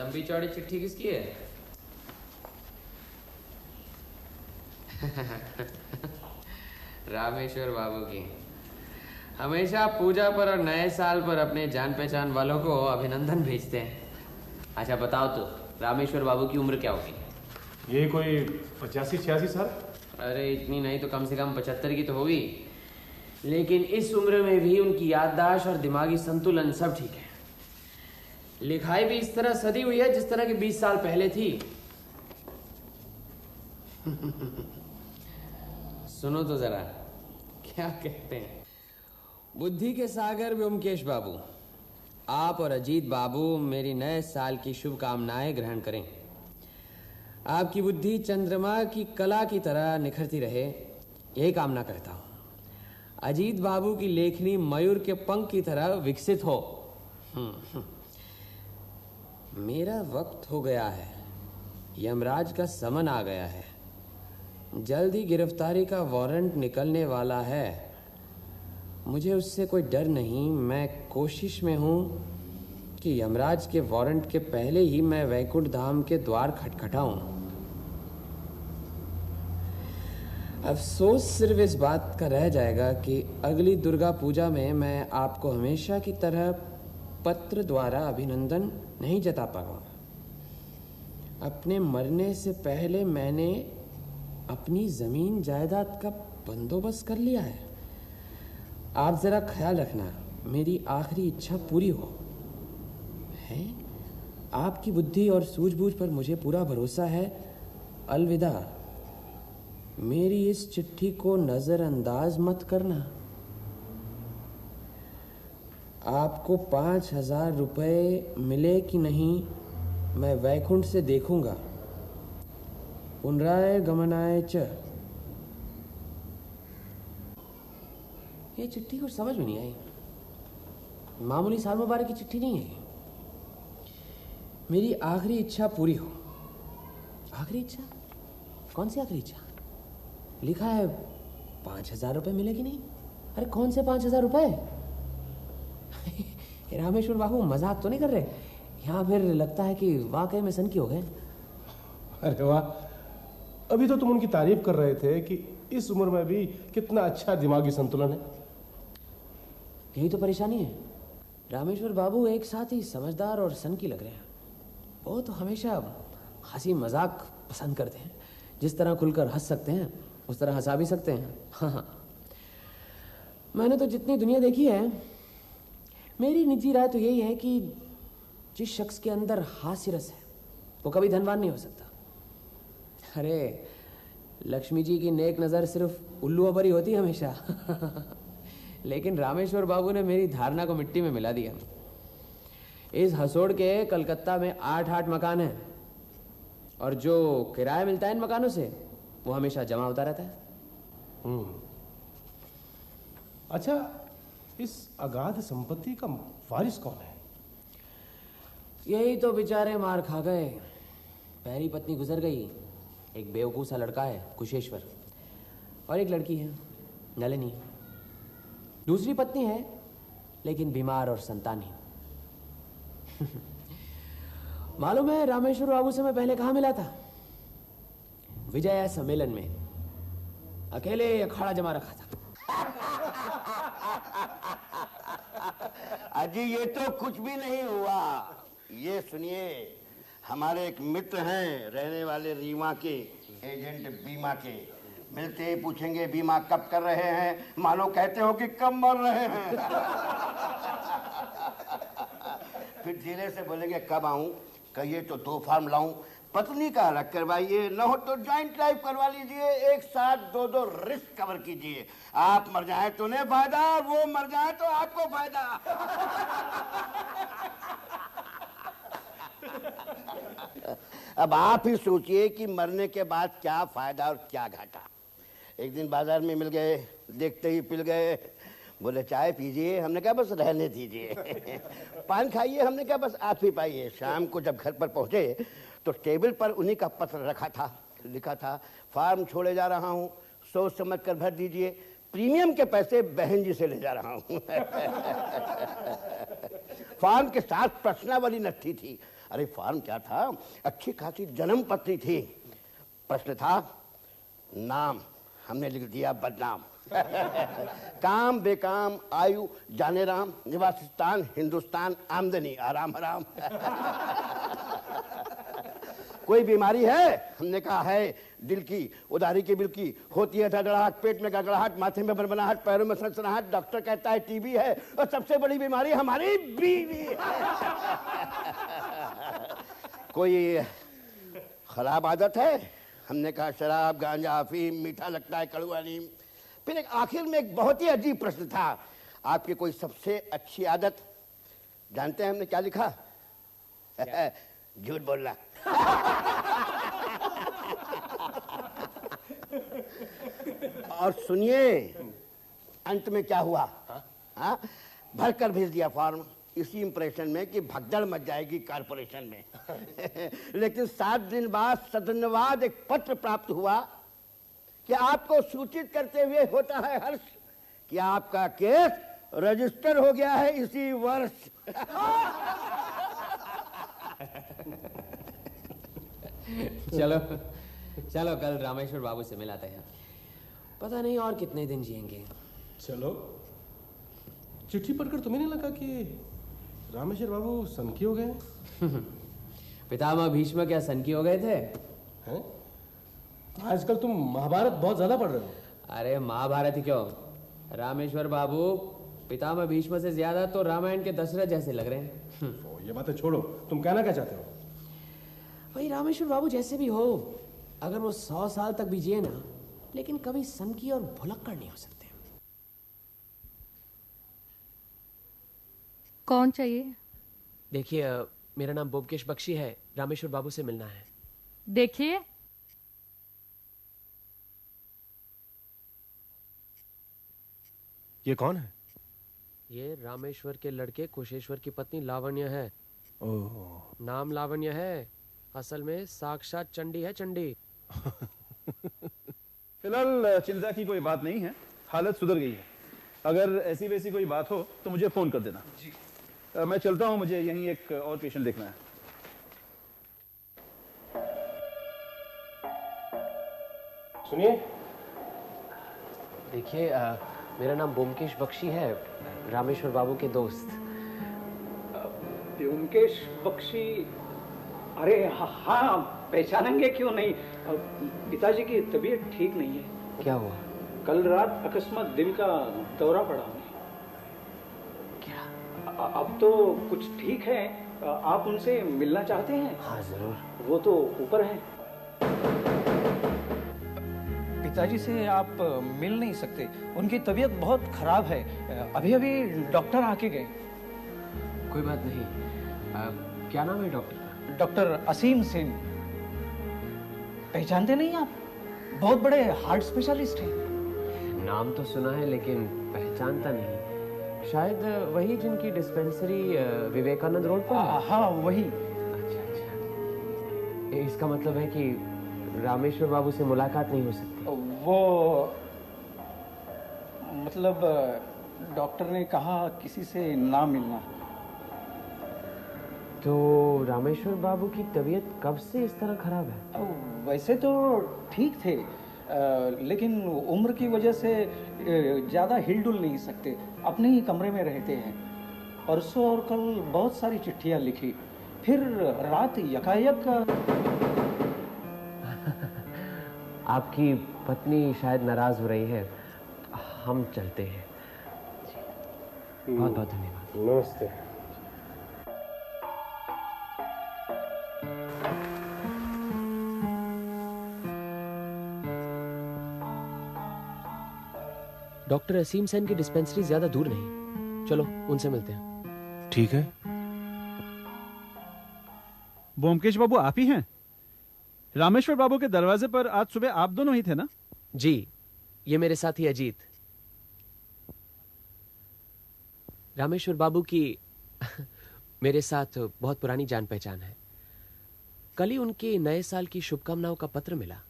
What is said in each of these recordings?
लंबी चौड़ी चिट्ठी किसकी है? रामेश्वर बाबू की। हमेशा पूजा पर और नए साल पर अपने जान पहचान वालों को अभिनंदन भेजते हैं। अच्छा बताओ तो, रामेश्वर बाबू की उम्र क्या होगी? ये कोई 85-86 साल। अरे इतनी नहीं तो कम से कम 75 की तो होगी। लेकिन इस उम्र में भी उनकी याददाश्त और दिमागी संतुलन सब ठीक है। लिखाई भी इस तरह सदी हुई है जिस तरह की 20 साल पहले थी। सुनो तो जरा क्या कहते हैं। बुद्धि के सागर व्योमकेश बाबू, आप और अजीत बाबू मेरी नए साल की शुभकामनाएं ग्रहण करें। आपकी बुद्धि चंद्रमा की कला की तरह निखरती रहे, यही कामना करता हूं। अजीत बाबू की लेखनी मयूर के पंख की तरह विकसित हो। मेरा वक्त हो गया है, यमराज का समन आ गया है। जल्द ही गिरफ्तारी का वारंट निकलने वाला है। मुझे उससे कोई डर नहीं। मैं कोशिश में हूं कि यमराज के वारंट के पहले ही मैं वैकुंठ धाम के द्वार खटखटाऊं। अफसोस सिर्फ इस बात का रह जाएगा कि अगली दुर्गा पूजा में मैं आपको हमेशा की तरह पत्र द्वारा अभिनंदन नहीं जता पाऊंगा। अपने मरने से पहले मैंने अपनी जमीन जायदाद का बंदोबस्त कर लिया है। आप जरा ख्याल रखना, मेरी आखिरी इच्छा पूरी हो। है आपकी बुद्धि और सूझबूझ पर मुझे पूरा भरोसा है। अलविदा। मेरी इस चिट्ठी को नजरअंदाज मत करना। आपको 5,000 रुपये मिले कि नहीं मैं वैकुंठ से देखूंगा। पुनराय गमनाय च। ये चिट्ठी कुछ समझ में नहीं आई। मामूली साल मुबारक की चिट्ठी नहीं है। मेरी आखिरी इच्छा पूरी हो। आखिरी इच्छा? कौन सी आखिरी इच्छा? लिखा है 5,000 रुपये मिले कि नहीं। अरे कौन से 5,000 रुपये? रामेश्वर बाबू मजाक तो नहीं कर रहे? यहाँ फिर लगता है कि वाकई में सनकी हो गए। अरे वाह, अभी तो तुम उनकी तारीफ कर रहे थे कि इस उम्र में भी कितना अच्छा दिमागी संतुलन है। यही तो परेशानी है। रामेश्वर बाबू एक साथ ही समझदार और सनकी लग रहे हैं। वो तो हमेशा हंसी मजाक पसंद करते हैं। जिस तरह खुलकर हंस सकते हैं उस तरह हंसा भी सकते हैं। हाँ, मैंने तो जितनी दुनिया देखी है, मेरी निजी राय तो यही है कि जिस शख्स के अंदर हास्य रस है वो कभी धनवान नहीं हो सकता। अरे लक्ष्मी जी की नेक नज़र सिर्फ उल्लुओं पर ही होती है हमेशा। लेकिन रामेश्वर बाबू ने मेरी धारणा को मिट्टी में मिला दिया। इस हसोड़ के कलकत्ता में 8 मकान हैं और जो किराया मिलता है इन मकानों से वो हमेशा जमा होता रहता है। अच्छा, इस अगाध संपत्ति का वारिस कौन है? यही तो बेचारे मार खा गए। पहली पत्नी गुजर गई। एक बेवकूफ़ सा लड़का है कुशेश्वर, और एक लड़की है नलिनी। दूसरी पत्नी है लेकिन बीमार और संतानहीन। मालूम है रामेश्वर बाबू से मैं पहले कहाँ मिला था? विजय सम्मेलन में। अकेले अखाड़ा जमा रखा था। अजी ये तो कुछ भी नहीं हुआ। ये सुनिए, हमारे एक मित्र हैं रहने वाले रीवा के, एजेंट बीमा के। मिलते ही पूछेंगे बीमा कब कर रहे हैं, मानो कहते हो कि कब मर रहे हैं। फिर धीरे से बोलेंगे कब आऊं, कहिए तो 2 फॉर्म लाऊं, पत्नी का अलग करवाइए, न हो तो ज्वाइंट लाइफ करवा लीजिए, एक साथ 2 रिस्क कवर कीजिए। आप मर जाए तो उन्हें फायदा, वो मर जाए तो आपको फायदा। अब आप ही सोचिए कि मरने के बाद क्या फायदा और क्या घाटा। एक दिन बाजार में मिल गए, देखते ही पिल गए। बोले चाय पीजिए, हमने कहा बस रहने दीजिए। पान खाइए, हमने कहा बस आप ही पाइए। शाम को जब घर पर पहुंचे तो टेबल पर उन्हीं का पत्र रखा था। लिखा था फार्म छोड़े जा रहा हूँ, सोच समझ कर भर दीजिए, प्रीमियम के पैसे बहन जी से ले जा रहा हूँ। फार्म के साथ प्रश्नावली नट्ठी थी। अरे फॉर्म क्या था, अच्छी खासी जन्म पत्री थी। प्रश्न था नाम, हमने लिख दिया बदनाम। काम बेकाम, आयु जाने राम, निवास स्थान हिंदुस्तान, आमदनी आराम हराम। कोई बीमारी है, हमने कहा है दिल की, उधारी की बिल की, होती है धड़धड़ाहट, पेट में गड़गड़ाहट, माथे में बनबनाहट, पैरों में सनसनाहट, डॉक्टर कहता है टीबी है, और सबसे बड़ी बीमारी हमारी बीवी है। कोई खराब आदत है, हमने कहा शराब गांजा अफीम, मीठा लगता है कड़वा नीम। फिर एक आखिर में एक बहुत ही अजीब प्रश्न था, आपकी कोई सबसे अच्छी आदत? जानते हैं हमने क्या लिखा? झूठ बोलना। और सुनिए अंत में क्या हुआ, हाँ, भरकर भेज दिया फॉर्म इसी इंप्रेशन में कि भगदड़ मच जाएगी कारपोरेशन में। लेकिन 7 दिन बाद सदनवाद एक पत्र प्राप्त हुआ कि आपको सूचित करते हुए होता है हर्ष कि आपका केस रजिस्टर हो गया है इसी वर्ष। चलो चलो कल रामेश्वर बाबू से मिलाते हैं, पता नहीं और कितने दिन जिएंगे। चलो, चिट्ठी पढ़कर तुम्हें नहीं लगा कि रामेश्वर बाबू सनकी हो गए? पितामह भीष्म क्या सनकी हो गए थे? हैं? आजकल तुम महाभारत बहुत ज्यादा पढ़ रहे हो। अरे महाभारत ही क्यों, रामेश्वर बाबू पितामह भीष्म से ज्यादा तो रामायण के दशरथ जैसे लग रहे हैं। ये बातें छोड़ो, तुम कहना क्या चाहते हो? भाई रामेश्वर बाबू जैसे भी हो, अगर वो 100 साल तक भी जिए ना, लेकिन कभी सनकी और भुलक्कड़ नहीं हो सकते। कौन चाहिए? देखिए मेरा नाम बोमकेश बख्शी है, रामेश्वर बाबू से मिलना है। देखिए, ये कौन है? ये रामेश्वर के लड़के कुशेश्वर की पत्नी लावण्य है। ओह। नाम लावण्य है, असल में साक्षात चंडी है, चंडी। फिलहाल चिंता की कोई बात नहीं है, हालत सुधर गई है। अगर ऐसी वैसी कोई बात हो तो मुझे फोन कर देना। जी। मैं चलता हूं, मुझे यहीं एक और पेशेंट देखना है। सुनिए, देखिए मेरा नाम बोमकेश बख्शी है, रामेश्वर बाबू के दोस्त। ब्योमकेश बख्शी? अरे हाँ, पहचानेंगे क्यों नहीं। पिताजी की तबीयत ठीक नहीं है। क्या हुआ? कल रात अकस्मात दिल का दौरा पड़ा उन्हें। क्या? अब तो कुछ ठीक है, आप उनसे मिलना चाहते हैं? हाँ जरूर। वो तो ऊपर हैं। पिताजी से आप मिल नहीं सकते, उनकी तबीयत बहुत खराब है। अभी अभी डॉक्टर आके गए। कोई बात नहीं। क्या नाम है डॉक्टर का? डॉक्टर असीम सिंह। पहचानते नहीं आप? बहुत बड़े हार्ट स्पेशलिस्ट हैं। नाम तो सुना है लेकिन पहचानता नहीं। शायद वही जिनकी डिस्पेंसरी विवेकानंद रोड पर है? हाँ वही। अच्छा अच्छा, इसका मतलब है कि रामेश्वर बाबू से मुलाकात नहीं हो सकती? वो मतलब डॉक्टर ने कहा किसी से ना मिलना। तो रामेश्वर बाबू की तबीयत कब से इस तरह खराब है? वैसे तो ठीक थे, लेकिन उम्र की वजह से ज़्यादा हिलडुल नहीं सकते, अपने ही कमरे में रहते हैं। परसों और कल बहुत सारी चिट्ठियाँ लिखी, फिर रात यकायक। आपकी पत्नी शायद नाराज हो रही है, हम चलते हैं। बहुत बहुत धन्यवाद। नमस्ते। डॉक्टर असीम सेन की डिस्पेंसरी ज्यादा दूर नहीं, चलो उनसे मिलते हैं। ठीक है। बोमकेश बाबू आप ही हैं? रामेश्वर बाबू के दरवाजे पर आज सुबह आप दोनों ही थे ना? जी, ये मेरे साथी अजीत। रामेश्वर बाबू की मेरे साथ बहुत पुरानी जान पहचान है। कल ही उनके नए साल की शुभकामनाओं का पत्र मिला।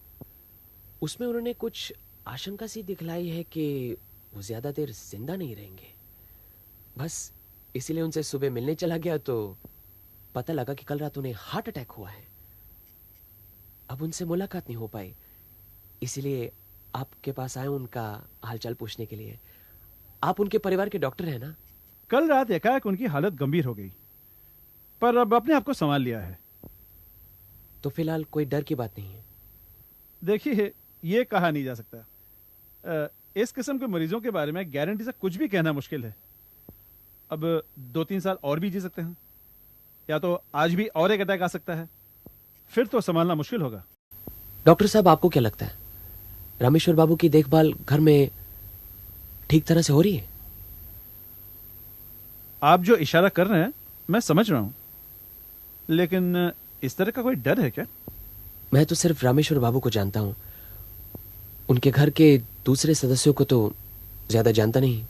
उसमें उन्होंने कुछ आशंका सी दिखलाई है कि वो ज्यादा देर जिंदा नहीं रहेंगे। बस इसीलिए उनसे सुबह मिलने चला गया तो पता लगा कि कल रात उन्हें हार्ट अटैक हुआ है। अब उनसे मुलाकात नहीं हो पाई, इसीलिए आपके पास आए उनका हालचाल पूछने के लिए। आप उनके परिवार के डॉक्टर हैं ना? कल रात एकाएक उनकी हालत गंभीर हो गई, पर अब अपने आप को संभाल लिया है। तो फिलहाल कोई डर की बात नहीं है। देखिए, ये कहा नहीं जा सकता। इस किस्म के मरीजों के बारे में गारंटी से कुछ भी कहना मुश्किल है। अब 2-3 साल और भी जी सकते हैं, या तो आज भी और एक अटैक आ सकता है, फिर तो संभालना मुश्किल होगा। डॉक्टर साहब, आपको क्या लगता है रामेश्वर बाबू की देखभाल घर में ठीक तरह से हो रही है? आप जो इशारा कर रहे हैं मैं समझ रहा हूं, लेकिन इस तरह का कोई डर है क्या? मैं तो सिर्फ रामेश्वर बाबू को जानता हूं, उनके घर के दूसरे सदस्यों को तो ज्यादा जानता नहीं।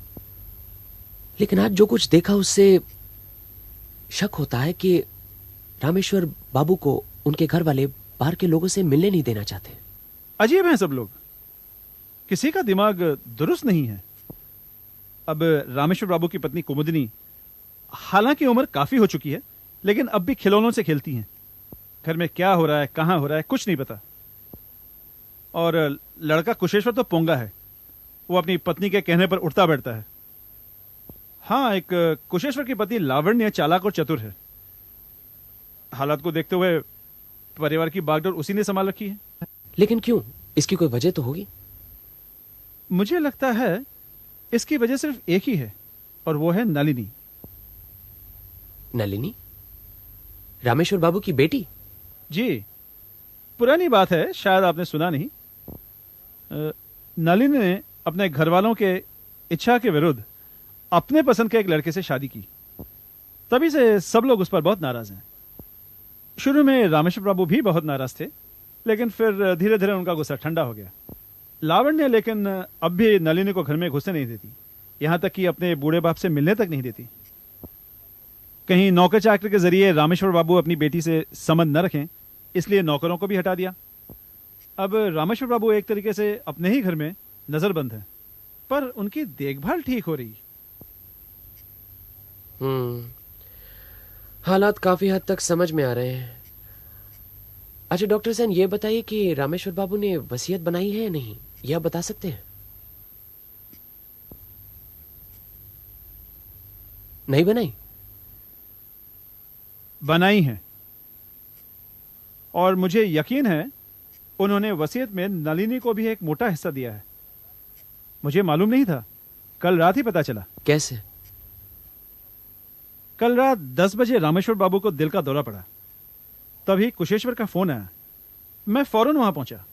लेकिन आज जो कुछ देखा उससे शक होता है कि रामेश्वर बाबू को उनके घर वाले बाहर के लोगों से मिलने नहीं देना चाहते। अजीब हैं सब लोग, किसी का दिमाग दुरुस्त नहीं है। अब रामेश्वर बाबू की पत्नी कुमुदनी, हालांकि उम्र काफी हो चुकी है, लेकिन अब भी खिलौनों से खेलती हैं। घर में क्या हो रहा है, कहां हो रहा है, कुछ नहीं पता। और लड़का कुशेश्वर तो पोंगा है, वो अपनी पत्नी के कहने पर उठता बैठता है। हाँ, एक कुशेश्वर की पत्नी लावण्य चालाक और चतुर है। हालात को देखते हुए परिवार की बागडोर उसी ने संभाल रखी है। लेकिन क्यों? इसकी कोई वजह तो होगी। मुझे लगता है इसकी वजह सिर्फ एक ही है, और वो है नलिनी। नलिनी? रामेश्वर बाबू की बेटी? जी, पुरानी बात है, शायद आपने सुना नहीं। नलिनी ने अपने घर वालों के इच्छा के विरुद्ध अपने पसंद के एक लड़के से शादी की। तभी से सब लोग उस पर बहुत नाराज हैं। शुरू में रामेश्वर बाबू भी बहुत नाराज थे, लेकिन फिर धीरे धीरे उनका गुस्सा ठंडा हो गया। लावण्य लेकिन अब भी नलिनी को घर में घुसने नहीं देती, यहां तक कि अपने बूढ़े बाप से मिलने तक नहीं देती। कहीं नौकर चाकर के जरिए रामेश्वर बाबू अपनी बेटी से संबंध न रखें, इसलिए नौकरों को भी हटा दिया। अब रामेश्वर बाबू एक तरीके से अपने ही घर में नजरबंद है, पर उनकी देखभाल ठीक हो रही। हालात काफी हद तक समझ में आ रहे हैं। अच्छा डॉक्टर सेन, ये बताइए कि रामेश्वर बाबू ने वसीयत बनाई है या नहीं, यह आप बता सकते हैं? नहीं बनाई? बनाई है, और मुझे यकीन है उन्होंने वसीयत में नलिनी को भी एक मोटा हिस्सा दिया है। मुझे मालूम नहीं था, कल रात ही पता चला। कैसे? कल रात 10 बजे रामेश्वर बाबू को दिल का दौरा पड़ा, तभी कुशेश्वर का फोन आया। मैं फौरन वहां पहुंचा।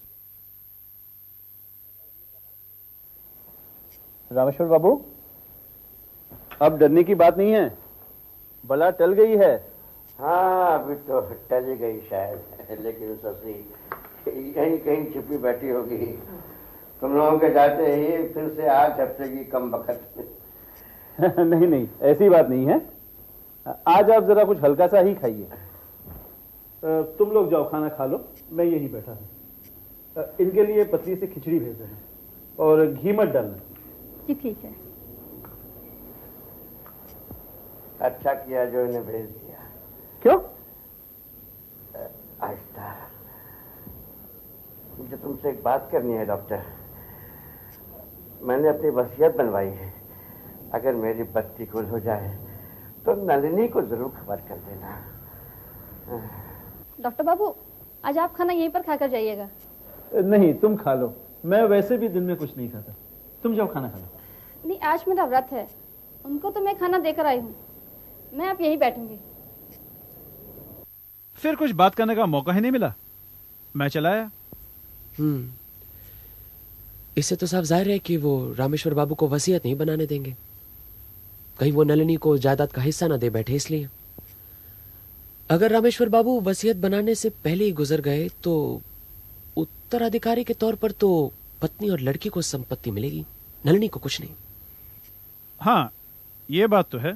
रामेश्वर बाबू, अब डरने की बात नहीं है, बला टल गई है। हाँ, अभी तो टल ही गई शायद, लेकिन ससुरी यहीं कहीं छिपी बैठी होगी। तुम लोगों के जाते ही फिर से आग झपटेगी कम वक्त में। नहीं नहीं, ऐसी बात नहीं है। आज आप जरा कुछ हल्का सा ही खाइए। तुम लोग जाओ, खाना खा लो, मैं यहीं बैठा हूं। इनके लिए पतली सी खिचड़ी भेज देना, और घी मत डालना। जी ठीक है। अच्छा किया जो इन्हें भेज दिया। क्यों? आहिस्ता, मुझे तुमसे एक बात करनी है डॉक्टर। मैंने अपनी वसीयत बनवाई है, अगर मेरी बत्ती गुल हो जाए तो नलिनी को जरूर खबर कर देना। डॉक्टर बाबू, आज आप खाना यहीं पर खाकर जाइएगा। नहीं, तुम खा लो, मैं वैसे भी दिन में कुछ नहीं खाता। तुम जाओ, खाना खा लो। नहीं, आज मेरा व्रत है, उनको तो मैं खाना देकर आई हूँ, मैं अब यहीं बैठूंगी। फिर कुछ बात करने का मौका ही नहीं मिला, मैं चला आया। इससे तो साफ जाहिर है कि वो रामेश्वर बाबू को वसीयत नहीं बनाने देंगे। कहीं वो नलिनी को जायदाद का हिस्सा ना दे बैठे, इसलिए। अगर रामेश्वर बाबू वसीयत बनाने से पहले ही गुजर गए तो उत्तराधिकारी के तौर पर तो पत्नी और लड़की को संपत्ति मिलेगी, नलिनी को कुछ नहीं। हाँ, ये बात तो है।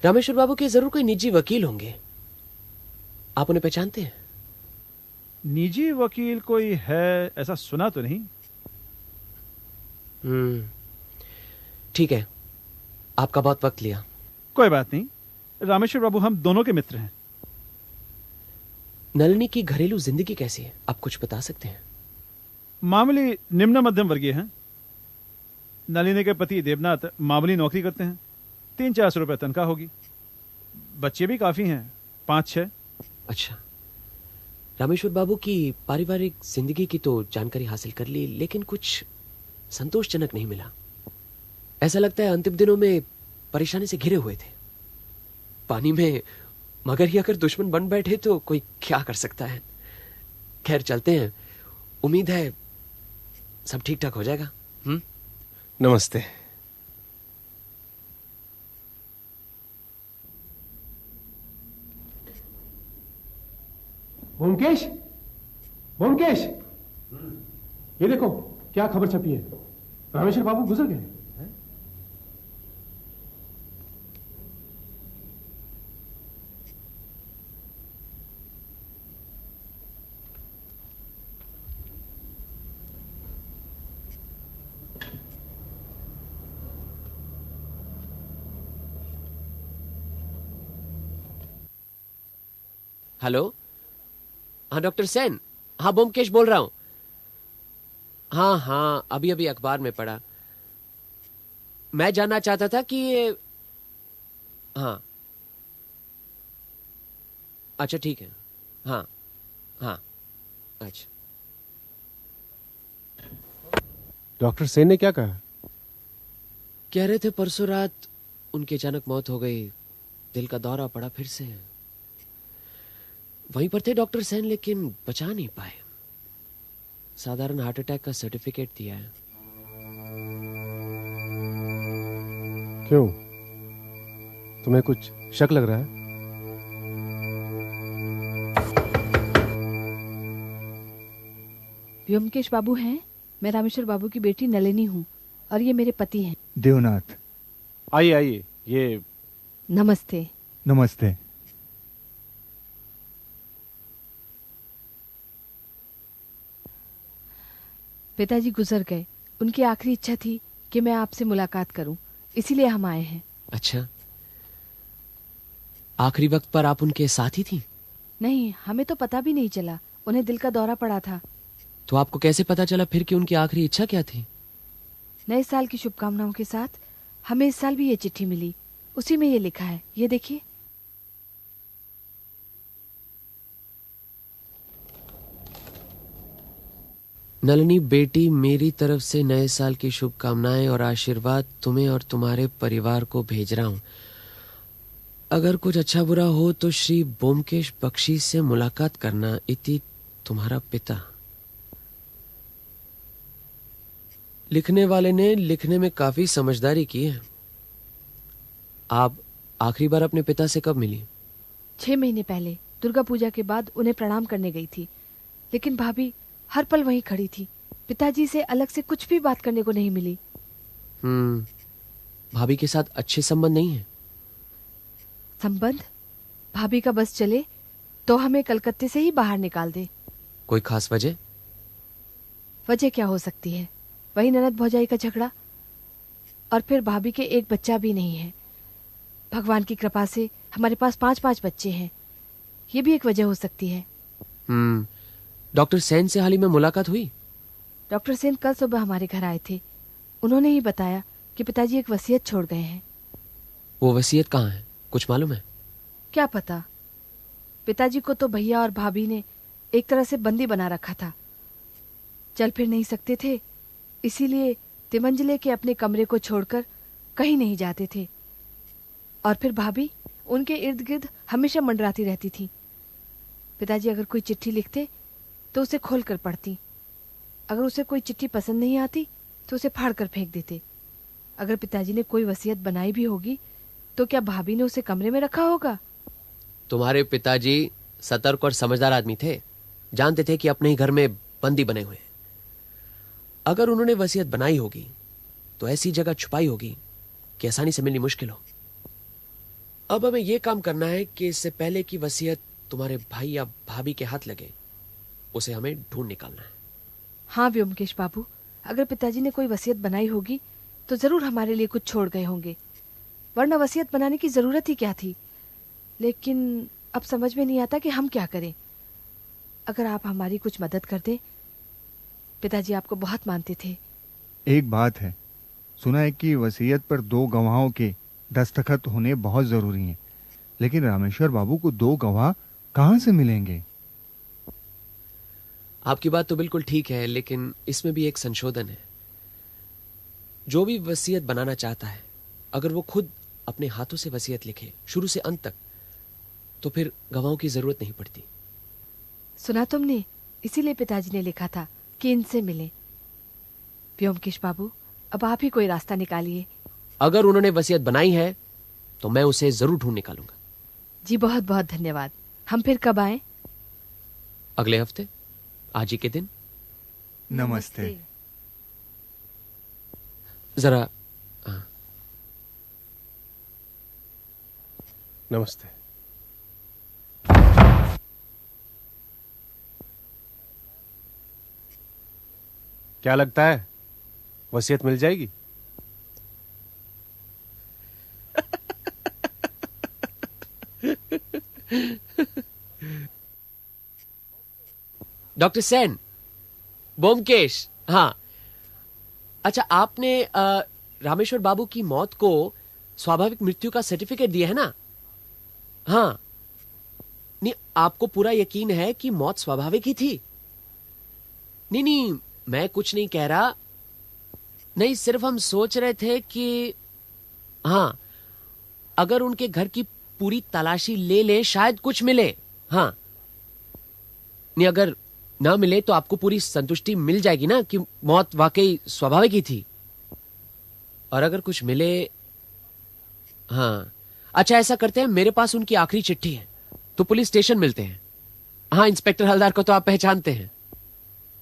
रामेश्वर बाबू के जरूर कोई निजी वकील होंगे, आप उन्हें पहचानते हैं? निजी वकील कोई है ऐसा सुना तो नहीं। ठीक है, आपका बहुत वक्त लिया। कोई बात नहीं, रामेश्वर बाबू हम दोनों के मित्र हैं। नलिनी की घरेलू जिंदगी कैसी है, आप कुछ बता सकते हैं? मामूली निम्न मध्यम वर्गीय हैं। नलिनी के पति देवनाथ मामूली नौकरी करते हैं, 300-400 रुपए तनख्वाह होगी। बच्चे भी काफी हैं, 5-6। अच्छा, रामेश्वर बाबू की पारिवारिक जिंदगी की तो जानकारी हासिल कर ली, लेकिन कुछ संतोषजनक नहीं मिला। ऐसा लगता है अंतिम दिनों में परेशानी से घिरे हुए थे। पानी में मगर ही अगर दुश्मन बन बैठे तो कोई क्या कर सकता है। खैर चलते हैं, उम्मीद है सब ठीक ठाक हो जाएगा। नमस्ते। ब्योमकेश, ब्योमकेश, ये देखो क्या खबर छपी है, रामेश्वर बाबू गुजर गए। हेलो, हाँ डॉक्टर सेन, हाँ ब्योमकेश बोल रहा हूं। हाँ हाँ, अभी अभी अखबार में पढ़ा। मैं जानना चाहता था कि ये, हाँ अच्छा ठीक है, हाँ हाँ अच्छा। डॉक्टर सेन ने क्या कहा? कह रहे थे परसों रात उनकी अचानक मौत हो गई, दिल का दौरा पड़ा फिर से। वहीं पर थे डॉक्टर सेन, लेकिन बचा नहीं पाए। साधारण हार्ट अटैक का सर्टिफिकेट दिया है। क्यों, तुम्हें कुछ शक लग रहा है? व्योमकेश बाबू हैं? मैं रामेश्वर बाबू की बेटी नलिनी हूँ और ये मेरे पति हैं देवनाथ। आइए आइए, ये नमस्ते। नमस्ते। पिताजी गुजर गए, उनकी आखिरी इच्छा थी कि मैं आपसे मुलाकात करूं, इसीलिए हम आए हैं। अच्छा, आखिरी वक्त पर आप उनके साथी थी? नहीं, हमें तो पता भी नहीं चला, उन्हें दिल का दौरा पड़ा था। तो आपको कैसे पता चला फिर कि उनकी आखिरी इच्छा क्या थी? नए साल की शुभकामनाओं के साथ हमें इस साल भी ये चिट्ठी मिली, उसी में ये लिखा है, ये देखिए। नलिनी बेटी, मेरी तरफ से नए साल की शुभकामनाएं और आशीर्वाद तुम्हें और तुम्हारे परिवार को भेज रहा हूं। अगर कुछ अच्छा बुरा हो तो श्री ब्योमकेश बख्शी से मुलाकात करना। इति तुम्हारा पिता। लिखने वाले ने लिखने में काफी समझदारी की है। आप आखिरी बार अपने पिता से कब मिली? 6 महीने पहले, दुर्गा पूजा के बाद उन्हें प्रणाम करने गई थी, लेकिन भाभी हर पल वहीं खड़ी थी। पिताजी से अलग से कुछ भी बात करने को नहीं मिली। भाभी के साथ अच्छे संबंध नहीं है? संबंध? भाभी का बस चले तो हमें कलकत्ते से ही बाहर निकाल दे। कोई खास वजह? वजह क्या हो सकती है, वही ननद भौजाई का झगड़ा, और फिर भाभी के एक बच्चा भी नहीं है। भगवान की कृपा से हमारे पास 5-5 बच्चे हैं, ये भी एक वजह हो सकती है। डॉक्टर सेन से हाल ही में मुलाकात हुई? डॉक्टर सेन कल सुबह हमारे घर आए थे। उन्होंने ही बताया कि पिताजी एक वसीयत छोड़ गए हैं। वो वसीयत कहाँ है, कुछ मालूम है? क्या पता, पिताजी को तो भैया और भाभी ने एक तरह से बंदी बना रखा था। चल फिर नहीं सकते थे, इसीलिए तिमंजले के अपने कमरे को छोड़कर कहीं नहीं जाते थे। और फिर भाभी उनके इर्द गिर्द हमेशा मंडराती रहती थी। पिताजी अगर कोई चिट्ठी लिखते तो उसे खोल कर पढ़ती। अगर उसे कोई चिट्ठी पसंद नहीं आती तो उसे फाड़ कर फेंक देते। अगर पिताजी ने कोई वसीयत बनाई भी होगी तो क्या भाभी ने उसे कमरे में रखा होगा? तुम्हारे पिताजी सतर्क और समझदार आदमी थे, जानते थे कि अपने ही घर में बंदी बने हुए हैं। अगर उन्होंने वसीयत बनाई होगी तो ऐसी जगह छुपाई होगी कि आसानी से मिलनी मुश्किल हो। अब हमें यह काम करना है कि इससे पहले कि वसीयत तुम्हारे भाई या भाभी के हाथ लगे, उसे हमें ढूंढ निकालना है। हाँ व्योमकेश बाबू, अगर पिताजी ने कोई वसीयत बनाई होगी तो जरूर हमारे लिए कुछ छोड़ गए होंगे। वरना वसीयत बनाने की जरूरत ही क्या थी। लेकिन अब समझ में नहीं आता कि हम क्या करें। अगर आप हमारी कुछ मदद कर दें। पिताजी आपको बहुत मानते थे। एक बात है, सुना है कि वसीयत पर 2 गवाहों के दस्तखत होने बहुत जरूरी हैं, लेकिन रामेश्वर बाबू को 2 गवाह कहां से मिलेंगे? आपकी बात तो बिल्कुल ठीक है, लेकिन इसमें भी एक संशोधन है। जो भी वसीयत बनाना चाहता है, अगर वो खुद अपने हाथों से वसीयत लिखे शुरू से अंत तक, तो फिर गवाहों की जरूरत नहीं पड़ती। सुना तुमने? इसीलिए पिताजी ने लिखा था कि इनसे मिले। व्योमकेश बाबू, अब आप ही कोई रास्ता निकालिए। अगर उन्होंने वसीयत बनाई है तो मैं उसे जरूर ढूंढ निकालूंगा। जी बहुत बहुत धन्यवाद। हम फिर कब आएं? अगले हफ्ते, आज ही के दिन। नमस्ते। जरा नमस्ते। क्या लगता है, वसीयत मिल जाएगी? डॉक्टर सेन, ब्योमकेश, हाँ। अच्छा, आपने रामेश्वर बाबू की मौत को स्वाभाविक मृत्यु का सर्टिफिकेट दिया है ना? हाँ। नहीं, आपको पूरा यकीन है कि मौत स्वाभाविक ही थी? नहीं, मैं कुछ नहीं कह रहा। नहीं, सिर्फ हम सोच रहे थे कि हाँ, अगर उनके घर की पूरी तलाशी ले ले शायद कुछ मिले। हाँ, नहीं, अगर ना मिले तो आपको पूरी संतुष्टि मिल जाएगी ना कि मौत वाकई स्वाभाविक ही थी। और अगर कुछ मिले, हाँ, अच्छा ऐसा करते हैं, मेरे पास उनकी आखिरी चिट्ठी है, तो पुलिस स्टेशन मिलते हैं। हाँ, इंस्पेक्टर हलदार को तो आप पहचानते हैं।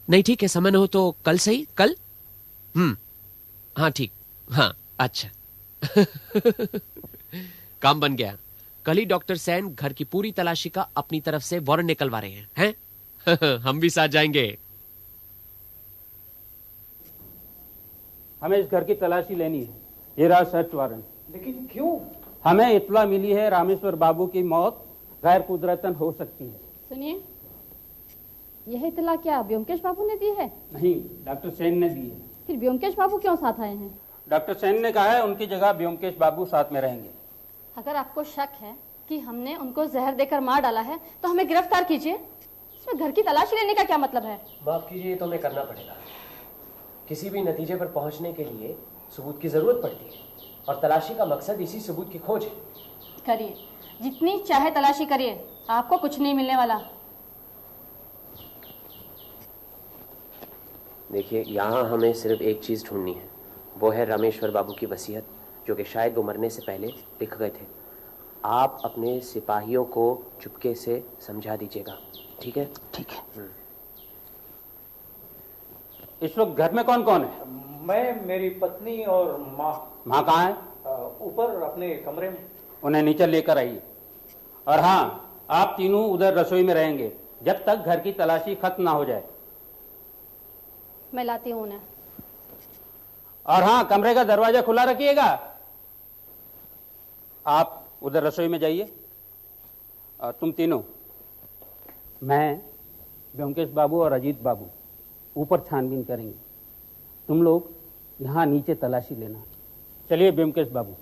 नहीं, ठीक है, समय न हो तो कल सही। कल? हाँ ठीक। हाँ, अच्छा। काम बन गया। कल ही डॉक्टर सेन घर की पूरी तलाशी का अपनी तरफ से वारंट निकलवा रहे हैं? हम भी साथ जाएंगे। हमें इस घर की तलाशी लेनी है। ये रहा सर्च वारंट। लेकिन क्यों? हमें इत्तला मिली है रामेश्वर बाबू की मौत गैर कुदरतन हो सकती है। सुनिए, यह इत्तला क्या ब्योमकेश बाबू ने दी है? नहीं, डॉक्टर सेन ने दी है। फिर ब्योमकेश बाबू क्यों साथ आए हैं? डॉक्टर सेन ने कहा है उनकी जगह ब्योमकेश बाबू साथ में रहेंगे। अगर आपको शक है कि हमने उनको जहर देकर मार डाला है तो हमें गिरफ्तार कीजिए। इसमें घर की तलाशी लेने का क्या मतलब है? माफ कीजिए, तो हमें करना पड़ेगा। किसी भी नतीजे पर पहुंचने के लिए सबूत की जरूरत पड़ती है, और तलाशी का मकसद इसी सबूत की खोज है। करिए, जितनी चाहे तलाशी करिए, आपको कुछ नहीं मिलने वाला। देखिए, यहाँ हमें सिर्फ एक चीज ढूंढनी है, वो है रामेश्वर बाबू की वसीयत, जो कि शायद वो मरने से पहले लिख गए थे। आप अपने सिपाहियों को चुपके से समझा दीजिएगा, ठीक है? ठीक है। इस वक्त घर में कौन कौन है? मैं, मेरी पत्नी और माँ। माँ कहाँ है? ऊपर अपने कमरे में। उन्हें नीचे लेकर आइए। और हाँ, आप तीनों उधर रसोई में रहेंगे जब तक घर की तलाशी खत्म ना हो जाए। मैं लाती हूँ उन्हें। और हाँ, कमरे का दरवाजा खुला रखिएगा। आप उधर रसोई में जाइए। और तुम तीनों, मैं, ब्योमकेश बाबू और अजीत बाबू ऊपर छानबीन करेंगे। तुम लोग यहाँ नीचे तलाशी लेना। चलिए ब्योमकेश बाबू।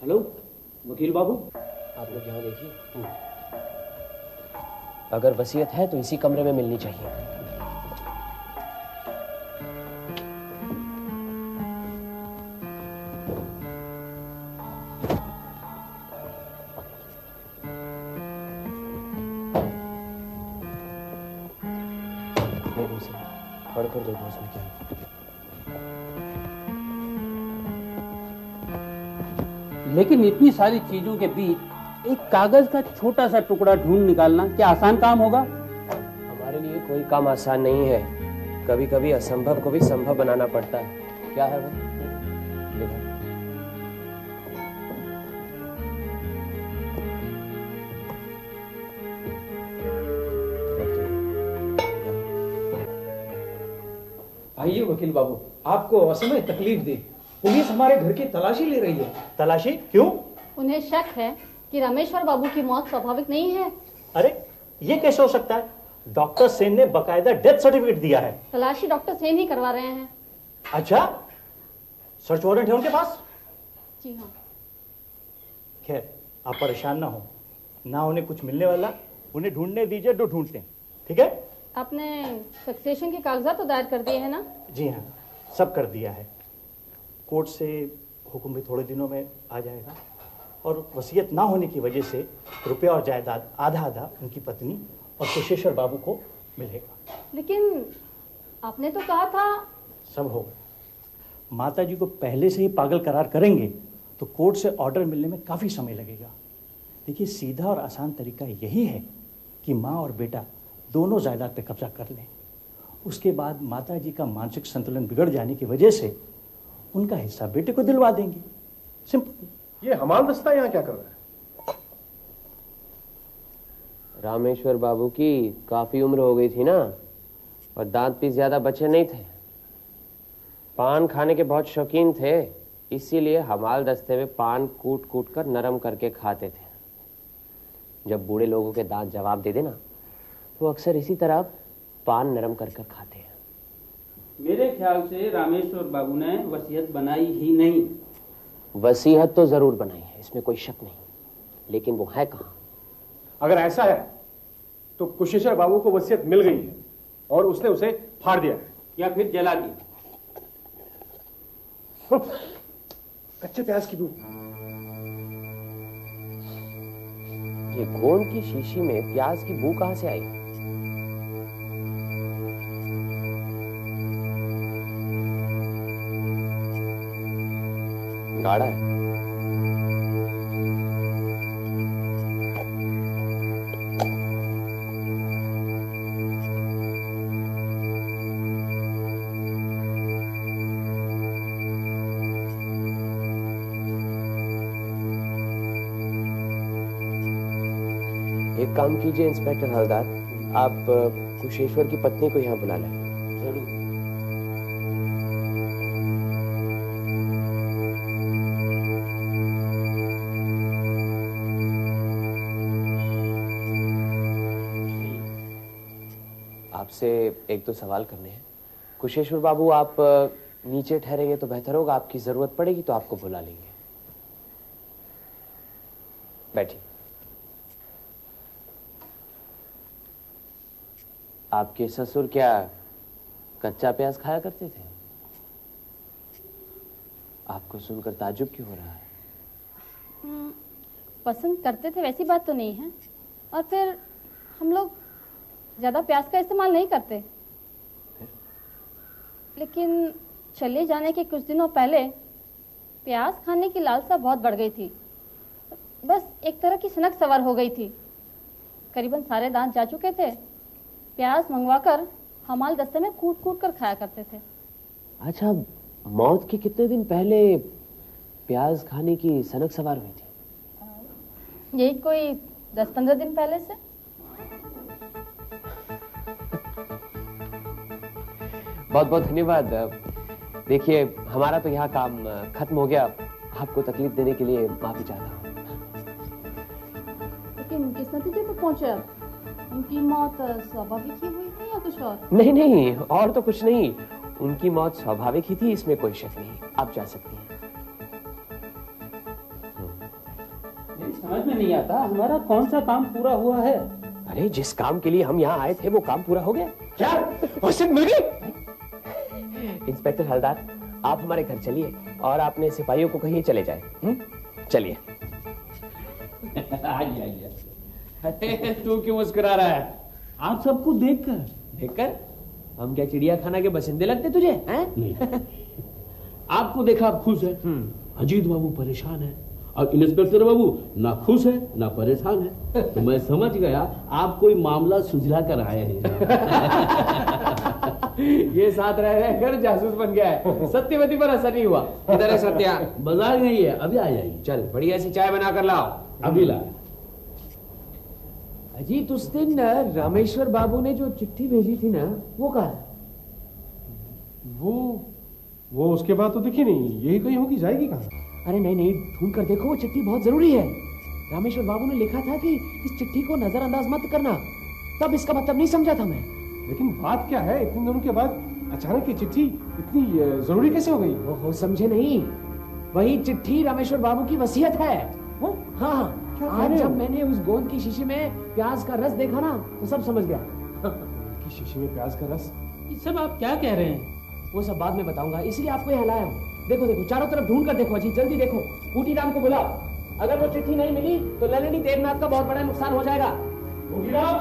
हेलो वकील बाबू, आप लोग यहाँ देखिए। अगर वसीयत है तो इसी कमरे में मिलनी चाहिए। पढ़कर देखो उसमें क्या है। लेकिन इतनी सारी चीजों के बीच एक कागज का छोटा सा टुकड़ा ढूंढ निकालना क्या आसान काम होगा? हमारे लिए कोई काम आसान नहीं है। कभी कभी असंभव को भी संभव बनाना पड़ता है। क्या है वो? देखो। आइए वकील बाबू, आपको असमय तकलीफ दी। पुलिस हमारे घर की तलाशी ले रही है। तलाशी क्यों? उन्हें शक है कि रामेश्वर बाबू की मौत स्वाभाविक नहीं है। अरे ये कैसे हो सकता है? डॉक्टर सेन ने बकायदा डेथ सर्टिफिकेट दिया है। तलाशी डॉक्टर सेन ही करवा रहे हैं। अच्छा, सर्च वारंट है उनके पास? जी हाँ। खैर, आप परेशान ना हो, ना उन्हें कुछ मिलने वाला, उन्हें ढूंढने दीजिए जो ढूंढते हैं, ठीक है? आपने सक्सेशन के कागजात तो दायर कर दिए हैं ना? जी हाँ, सब कर दिया है। कोर्ट से हुक्म भी थोड़े दिनों में आ जाएगा और वसीयत ना होने की वजह से रुपया और जायदाद आधा आधा उनकी पत्नी और कुशेश्वर बाबू को मिलेगा। लेकिन आपने तो कहा था। सब होगा। माता जी को पहले से ही पागल करार करेंगे तो कोर्ट से ऑर्डर मिलने में काफी समय लगेगा। देखिए, सीधा और आसान तरीका यही है कि माँ और बेटा दोनों जायदाद पे कब्जा कर लें। उसके बाद माता जी का मानसिक संतुलन बिगड़ जाने की वजह से उनका हिस्सा बेटे को दिलवा देंगे। सिंपल। ये हमाल दस्ता यहाँ क्या कर रहा है? रामेश्वर बाबू की काफी उम्र हो गई थी ना, और दांत भी ज्यादा बचे नहीं थे। पान खाने के बहुत शौकीन थे, इसीलिए हमाल दस्ते में पान कूट कूट कर नरम करके खाते थे। जब बूढ़े लोगों के दांत जवाब दे देना तो अक्सर इसी तरह पान नरम कर कर खाते हैं। मेरे ख्याल से रामेश्वर बाबू ने वसीयत बनाई ही नहीं। वसीयत तो जरूर बनाई है, इसमें कोई शक नहीं, लेकिन वो है कहाँ? अगर ऐसा है तो कुशेश्वर बाबू को वसीयत मिल गई है और उसने उसे फाड़ दिया है या फिर जला दिया। कच्चे प्याज की बू। ये गोंद की शीशी में प्याज की बू कहां से आई? गाढ़ा है। एक काम कीजिए इंस्पेक्टर हवलदार, आप कुशेश्वर की पत्नी को यहाँ बुला लें। जरूर। आपसे एक दो सवाल करने हैं। कुशेश्वर बाबू, आप नीचे ठहरेंगे तो बेहतर होगा, आपकी जरूरत पड़ेगी तो आपको बुला लेंगे। बैठिए। आपके ससुर क्या कच्चा प्याज खाया करते थे? आपको सुनकर ताज्जुब क्यों हो रहा है? पसंद करते थे वैसी बात तो नहीं है, और फिर हम लोग ज्यादा प्याज का इस्तेमाल नहीं करते। लेकिन चले जाने के कुछ दिनों पहले प्याज खाने की लालसा बहुत बढ़ गई थी। बस एक तरह की सनक सवार हो गई थी। करीबन सारे दांत जा चुके थे। प्याज मंगवाकर हमाल दस्ते में कूट कूट कर खाया करते थे। अच्छा, मौत के कितने दिन पहले प्याज खाने की सनक सवार हुई थी? यही कोई 10-15 दिन पहले से। बहुत बहुत धन्यवाद। देखिए, हमारा तो यहाँ काम खत्म हो गया। आपको तकलीफ देने के लिए माफी चाहता हूँ। लेकिन किस नतीजे पर पहुंचे आप? उनकी मौत स्वाभाविक ही हुई थी या कुछ और? नहीं नहीं, और तो कुछ नहीं। उनकी मौत स्वाभाविक ही थी, इसमें कोई शक नहीं। आप जा सकती हैं। समझ में नहीं आता हमारा कौन सा काम पूरा हुआ है। अरे, जिस काम के लिए हम यहाँ आए थे वो काम पूरा हो गया। क्या वसीयत मिल गई? इंस्पेक्टर हवलदार, आप हमारे घर चलिए और अपने सिपाहियों को कहिए चले जाए। चलिए। आइए आइए। तू क्यों मुस्कुरा रहा है? आप सबको देखकर हम क्या चिड़ियाखाना के बसिंदे लगते तुझे? नहीं। आपको देखा आप खुश है। अजीत बाबू परेशान है और इंस्पेक्टर बाबू ना खुश है ना परेशान है। तो मैं समझ गया आप कोई मामला सुलझा कर आए हैं। ये साथ रह रहकर जासूस बन गया है। सत्यवती पर असर नहीं हुआ। इधर है सत्या। बाजार नहीं है, अभी आ जाएगी। चल, बढ़िया सी चाय बना कर लाओ। अभी ला। अजीत, उस दिन रामेश्वर बाबू ने जो चिट्ठी भेजी थी ना, वो कहा? वो उसके बाद तो दिखी नहीं, यही कहीं होगी, जाएगी कहाँ? अरे नहीं नहीं, ढूंढ कर देखो, वो चिट्ठी बहुत जरूरी है। रामेश्वर बाबू ने लिखा था कि इस चिट्ठी को नजरअंदाज मत करना, तब इसका मतलब नहीं समझा था मैं। लेकिन बात क्या है, इतने दिनों के बाद अचानक ये चिट्ठी इतनी जरूरी कैसे हो गई? ओहो, समझे नहीं, वही चिट्ठी रामेश्वर बाबू की वसीयत है। हाँ, आज जब मैंने उस गोंद की शीशी में प्याज का रस देखा ना, तो सब समझ गया। की शीशी में प्याज का रस? ये सब आप क्या कह रहे हैं? वो सब बाद में बताऊंगा, इसलिए आपको यहाँ लाया हूँ। देखो देखो, चारों तरफ ढूंढ कर देखो अजीत, जल्दी देखो। बूटी राम को बुलाओ, अगर वो चिट्ठी नहीं मिली तो ललिनी देवनाथ का बहुत बड़ा नुकसान हो जाएगा। बूटी राम,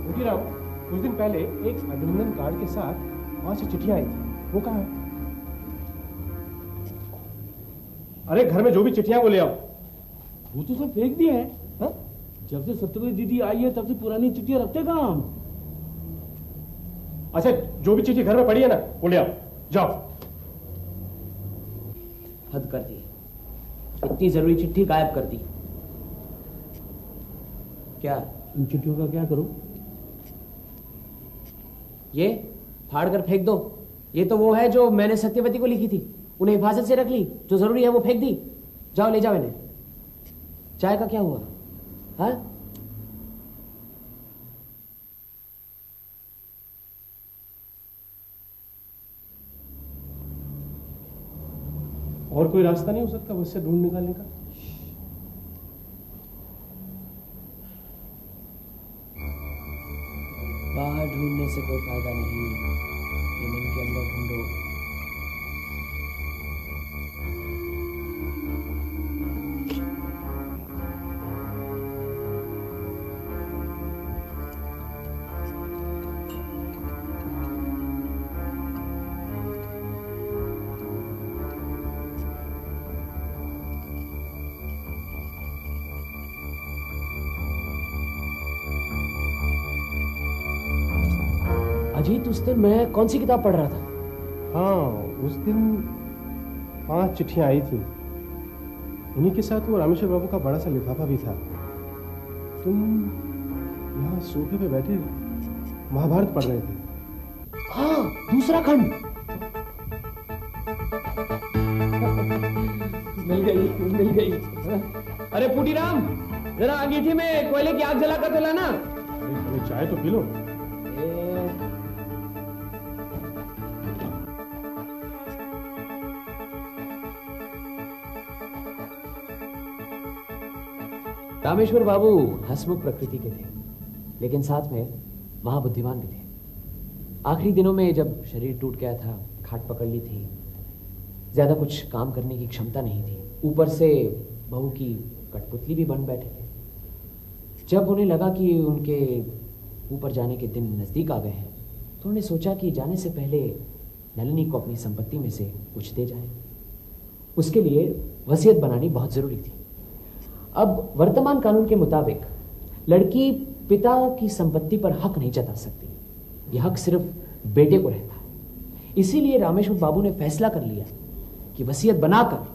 बूटी राम, कुछ दिन पहले एक अभिनंदन कार्ड के साथ 5 चिट्ठियां आई थी, वो कहाँ है? अरे घर में जो भी चिट्ठियां वो ले आओ। वो तो सब फेंक दिए हैं। हाँ? जब से सत्यवती दीदी आई है तब से पुरानी चिट्ठियां रखते कहाँ हम? अच्छा, जो भी चिट्ठी घर में पड़ी है ना, वो ले आओ, जाओ। हद कर दी, इतनी जरूरी चिट्ठी गायब कर दी। क्या इन चिट्ठियों का क्या करूं? ये फाड़ कर फेंक दो। ये तो वो है जो मैंने सत्यवती को लिखी थी, उन्हें हिफाजत से रख ली, जो जरूरी है वो फेंक दी। जाओ ले जाओ इन्हें। चाय का क्या हुआ? हाँ? और कोई रास्ता नहीं हो सकता उससे ढूंढ निकालने का? बाहर ढूंढने से कोई फायदा नहीं, ये मन के अंदर ढूंढो। अजीत, उस दिन मैं कौन सी किताब पढ़ रहा था? हाँ, उस दिन 5 चिट्ठियां आई थी, उन्हीं के साथ वो रामेश्वर बाबू का बड़ा सा लिफाफा भी था। तुम यहाँ सोफे पे बैठे महाभारत पढ़ रहे थे। हाँ, दूसरा खंड। मिल गई। अरे पुटीराम, जरा अंगीठी में कोयले की आग जला कर तो लाना। अरे चाय तो पी लो। रामेश्वर बाबू हंसमुख प्रकृति के थे, लेकिन साथ में महाबुद्धिमान भी थे। आखिरी दिनों में जब शरीर टूट गया था, खाट पकड़ ली थी, ज्यादा कुछ काम करने की क्षमता नहीं थी, ऊपर से बहू की कठपुतली भी बन बैठे थे। जब उन्हें लगा कि उनके ऊपर जाने के दिन नजदीक आ गए हैं, तो उन्होंने सोचा कि जाने से पहले नलिनी को अपनी संपत्ति में से कुछ दे जाए। उसके लिए वसीयत बनानी बहुत जरूरी थी। अब वर्तमान कानून के मुताबिक लड़की पिता की संपत्ति पर हक नहीं जता सकती। यह हक सिर्फ बेटे को रहता है। इसीलिए रामेश्वर बाबू ने फैसला कर लिया कि वसीयत बनाकर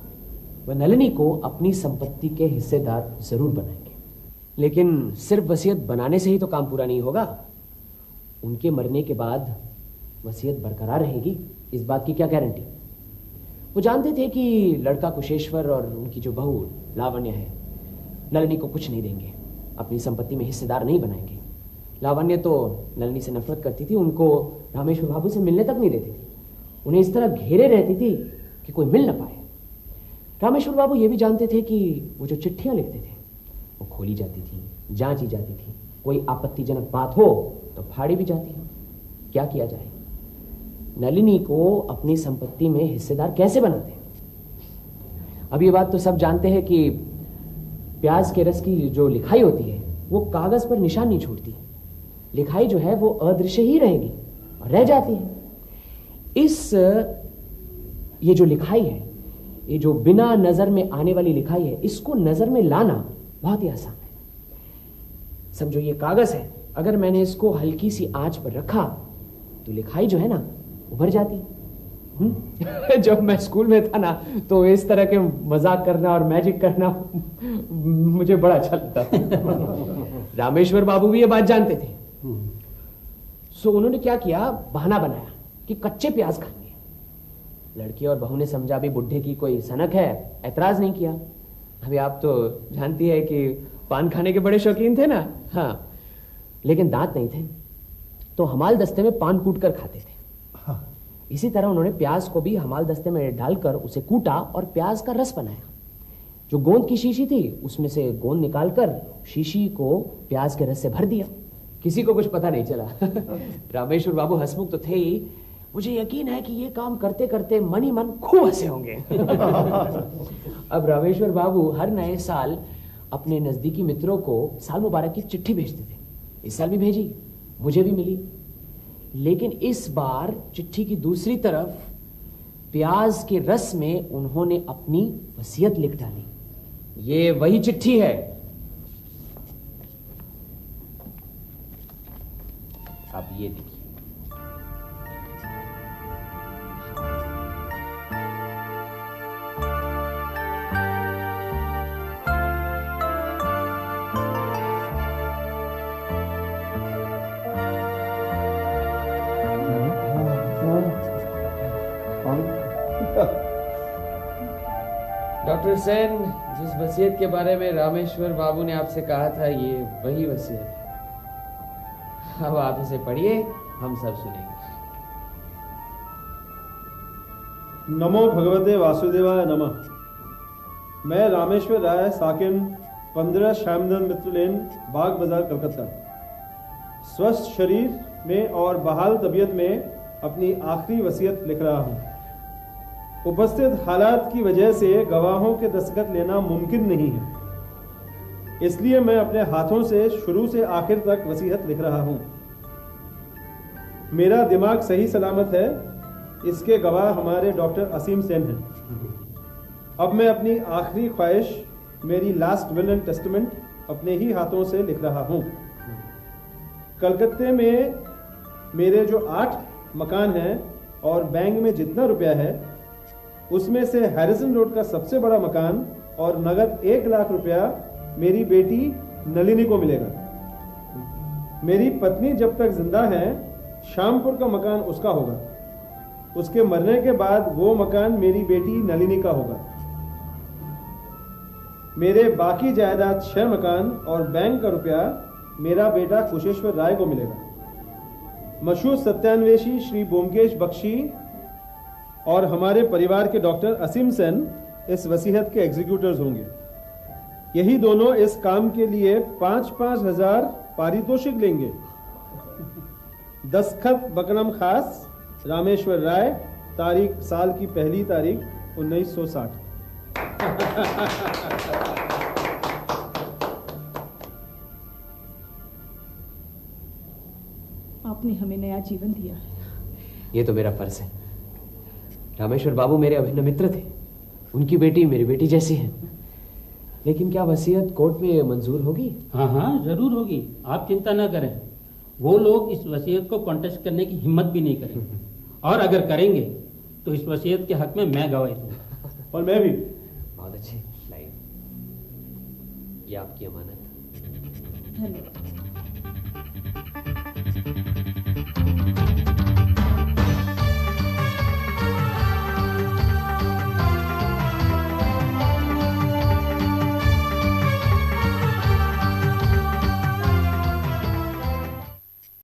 वह नलिनी को अपनी संपत्ति के हिस्सेदार जरूर बनाएंगे। लेकिन सिर्फ वसीयत बनाने से ही तो काम पूरा नहीं होगा। उनके मरने के बाद वसीयत बरकरार रहेगी, इस बात की क्या गारंटी? वो जानते थे कि लड़का कुशेश्वर और उनकी जो बहू लावण्य है, नलिनी को कुछ नहीं देंगे, अपनी संपत्ति में हिस्सेदार नहीं बनाएंगे। लावण्य तो नलिनी से नफरत करती थी, उनको रामेश्वर बाबू से मिलने तक नहीं देती थी, उन्हें इस तरह घेरे रहती थी कि कोई मिल न पाए। रामेश्वर बाबू ये भी जानते थे कि वो जो चिट्ठियां लिखते थे वो खोली जाती थी, जांची जाती थी, कोई आपत्तिजनक बात हो तो फाड़ी भी जाती हो। क्या किया जाए? नलिनी को अपनी संपत्ति में हिस्सेदार कैसे बनाते? अब ये बात तो सब जानते हैं कि प्याज के रस की जो लिखाई होती है वो कागज पर निशान नहीं छोड़ती। लिखाई जो है वो अदृश्य ही रहेगी और रह जाती है। ये जो लिखाई है, ये जो बिना नजर में आने वाली लिखाई है, इसको नजर में लाना बहुत ही आसान है। समझो ये कागज है, अगर मैंने इसको हल्की सी आंच पर रखा तो लिखाई जो है ना उभर जाती है। जब मैं स्कूल में था ना, तो इस तरह के मजाक करना और मैजिक करना मुझे बड़ा अच्छा लगता था। रामेश्वर बाबू भी ये बात जानते थे। सो उन्होंने क्या किया, बहाना बनाया कि कच्चे प्याज खाएंगे। लड़की और बहू ने समझा भी बुढ़े की कोई सनक है, ऐतराज नहीं किया। अभी आप तो जानती है कि पान खाने के बड़े शौकीन थे ना। हाँ, लेकिन दांत नहीं थे तो हमाल दस्ते में पान कूट कर खाते थे। इसी तरह उन्होंने प्याज को भी हमाल दस्ते में डालकर उसे कूटा और प्याज का रस बनाया। जो गोंद की शीशी थी उसमें से गोंद निकालकर शीशी को प्याज के रस से भर दिया। किसी को कुछ पता नहीं चला। रामेश्वर बाबू हंसमुख तो थे ही, मुझे यकीन है कि ये काम करते करते मन ही मन खूब हंसे होंगे। अब रामेश्वर बाबू हर नए साल अपने नजदीकी मित्रों को साल मुबारक की चिट्ठी भेजते थे। इस साल भी भेजी, मुझे भी मिली। लेकिन इस बार चिट्ठी की दूसरी तरफ प्याज के रस में उन्होंने अपनी वसीयत लिख डाली। ये वही चिट्ठी है। अब ये देखिए। डॉक्टर सेन, जिस वसीयत के बारे में रामेश्वर बाबू ने आपसे कहा था, ये वही वसीयत है। अब आप इसे पढ़िए, हम सब सुनेंगे। नमो भगवते वासुदेवाय नमः। मैं रामेश्वर राय, साकिन 15 श्यामधन मित्र लेन, बाग बाजार, कलकत्ता, स्वस्थ शरीर में और बहाल तबीयत में अपनी आखिरी वसीयत लिख रहा हूँ। उपस्थित हालात की वजह से गवाहों के दस्तखत लेना मुमकिन नहीं है, इसलिए मैं अपने हाथों से शुरू से आखिर तक वसीयत लिख रहा हूं। मेरा दिमाग सही सलामत है, इसके गवाह हमारे डॉक्टर असीम सेन हैं। अब मैं अपनी आखिरी ख्वाहिश, मेरी लास्ट विल एंड टेस्टामेंट, अपने ही हाथों से लिख रहा हूं। कलकत्ते में मेरे जो 8 मकान हैं और बैंक में जितना रुपया है, उसमें से हैरिसन रोड का सबसे बड़ा मकान और नगद 1 लाख रुपया मेरी बेटी नलिनी को मिलेगा। मेरी पत्नी जब तक जिंदा है, शामपुर का मकान उसका होगा। उसके मरने के बाद वो मकान मेरी बेटी नलिनी का होगा। मेरे बाकी जायदाद 6 मकान और बैंक का रुपया मेरा बेटा कुशेश्वर राय को मिलेगा। मशहूर सत्यान्वेषी श्री ब्योमकेश बख्शी और हमारे परिवार के डॉक्टर असीम सेन इस वसीयत के एग्जीक्यूटर्स होंगे। यही दोनों इस काम के लिए 5-5 हजार पारितोषिक लेंगे। दस्तखत बकरम खास, रामेश्वर राय, तारीख साल की पहली तारीख 1960। आपने हमें नया जीवन दिया। ये तो मेरा फर्ज है। रामेश्वर बाबू मेरे अभिन्न मित्र थे, उनकी बेटी मेरी बेटी जैसी है। लेकिन क्या वसीयत कोर्ट में मंजूर होगी? हाँ हाँ, जरूर होगी, आप चिंता न करें। वो लोग इस वसीयत को कॉन्टेस्ट करने की हिम्मत भी नहीं करेंगे, और अगर करेंगे तो इस वसीयत के हक में मैं गवाही दूंगा। और मैं भी। बहुत अच्छी लाइन, ये आपकी अमानत। धन्यवाद।